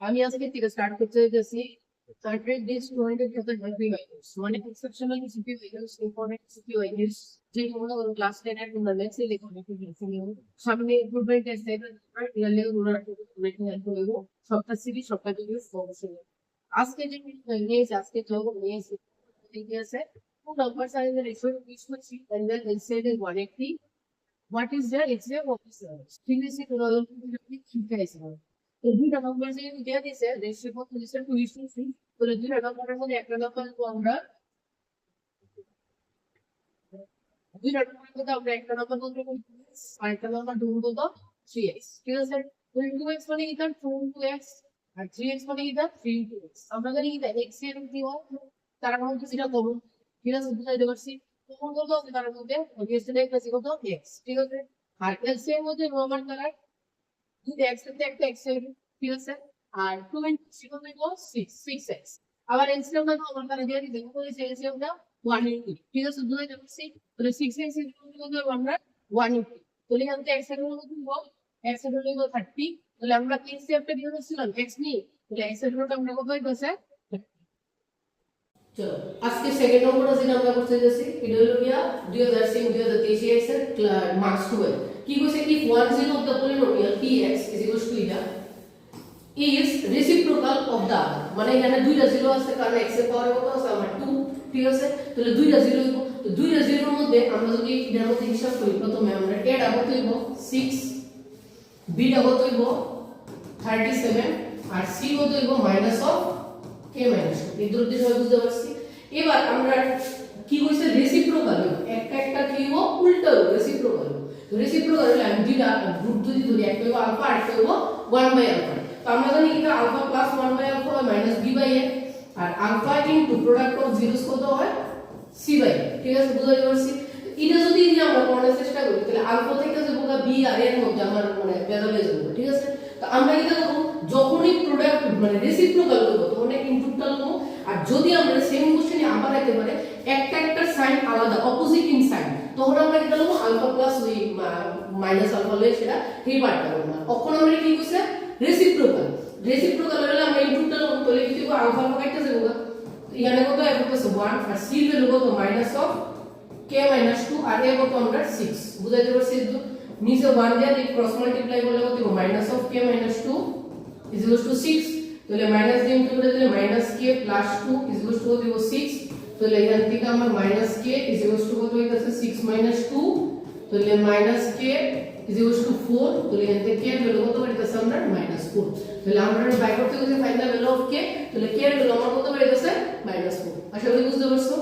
আমি আজকে থেকে স্টার্ট করতে যাচ্ছি সার্টেড দিস 200 কত হেভি ওয়েটস মানে exceptional CP weights important CP weights যে কোনো ক্লাস 10 এর জন্য লেটস লিখে সামনে ইমপ্রুভমেন্ট আছে রিয়েলি রুরাল মেকিং হেল্প করবে সবটা সিরি সবটা দিয়ে ফোকাস করবে আজকে যে নিয়েছে আজকে যোগ নিয়েছে ঠিক আছে two numbers are in the ratio of each to 3 and then instead is 180 what is there it's there what is there previously ঠিক আছে তো দুইটা নাম্বার যে দেয়া দিয়েছে রেশিও কত দিয়েছে 2:3 তো দুইটা নাম্বারের মধ্যে একটা নাম্বার তো আমরা দুইটা নাম্বারের মধ্যে আমরা একটা নাম্বার বলতে পারি আর একটা নাম্বার বলবো তো 3x ঠিক আছে 2x মানে কি তার 2x আর 3x মানে কি তার 3x আমরা জানি কি x এর কি হয় তার মধ্যে যেটা করব ঠিক আছে বুঝাইতে পারছি তখন বলবো তার মধ্যে x এর কাছে কত x ঠিক আছে আর x এর মধ্যে রোমান কালার দুটো x এর একটা x এর ঠিক আছে আর 2 দেব 6x আবার এলসিএম না আমার কাছে দিয়ে দিই দেখো এই এলসিএম টা 180 ঠিক আছে দুটো দেব 6 তাহলে 6x এর মধ্যে দেব আমরা 180 তাহলে এখান থেকে x এর মধ্যে দেব x এর মধ্যে 30 তাহলে আমরা কি এলসিএমটা দিয়ে দিছিলাম x নিয়ে তাহলে x এর মধ্যে আমরা কত হইছে চলো আজকে সেকেন্ড নম্বরটা যেটা আমরা করতে যাচ্ছি এটা হলো গিয়া 2023 এর মার্কস 12 কি কইছে কি 10 of the polynomial px is equal to এটা is reciprocal of the other মানে এখানে দুইটা জিরো আছে কারণ x এর পাওয়ার কত আছে আমার 2 ঠিক আছে তাহলে দুইটা জিরো হইব তো দুইটা জিরোর মধ্যে আমরা যদি এর মধ্যে হিসাব করি প্রথমে আমরা a টা কত হইব 6 b টা কত হইব 37 আর c কত হইব মাইনাস অফ k মাইনাস এই দুটো দিকে বুঝতে পারছি এবার আমরা কি কইছে রেসিপ্রোকাল একটা একটা কি হইব উল্টো রেসিপ্রোকাল তো রেসিপ্রোকাল হলে আমি দুইটা রুট যদি ধরি একটা হইব আলফা আর একটা হইব 1/α তো আমরা জানি এটা আলফা প্লাস 1/α হয় মাইনাস b/a আর alpha into product of zeros কত হয় c/a ঠিক আছে বুঝতে পারছি এটা যদি আমরা পড়ার চেষ্টা করি তাহলে আলফা থেকে যে বোকা b আর এর মধ্যে আমার মানে বেদলে যাব ঠিক আছে তো আমরা কি করব যখনই প্রোডাক্ট মানে রেসিপ্রোকাল করব তখন ইনপুটটা লব আর যদি আমরা সেম কোশ্চেনে আবার একেবারে একটা একটা সাইন আলাদা অপোজিট ইন সাইন তখন আমরা কি করব আলফা প্লাস ওই মাইনাস আলফা লয়ে সেটা এই পার্টটা করব তখন আমরা কি কইছে রেসিপ্রোকাল হলে আমরা ইনপুটটা লব তাহলে কি করব আলফা আলফা কাটতে যাব এখানে কত f কত 1 আর c এর ভ্যালু কত মাইনাস অফ k minus 2 আর a কত আমরা 6 বুঝাইতে পারছি তো নিচে 1 দিয়ে ক্রস মাল্টিপ্লাই করলে কত হবে minus of k minus 2 is equal to 6 তাহলে মাইনাস দিয়ে ইনটু করে দিলে minus k plus 2 is equal to কত হবে 6 তাহলে এখান থেকে আমার minus k is equal to কত হইতাছে 6 minus 2 তাহলে minus k is equal to 4 তাহলে এখান থেকে k এর ভ্যালু কত হইতাছে আমরা মাইনাস 4 তাহলে আমরা বাই করতে গেলে find the value of k তাহলে k এর ভ্যালু আমার কত হইতাছে মাইনাস 4 আশা করি বুঝতে পারছো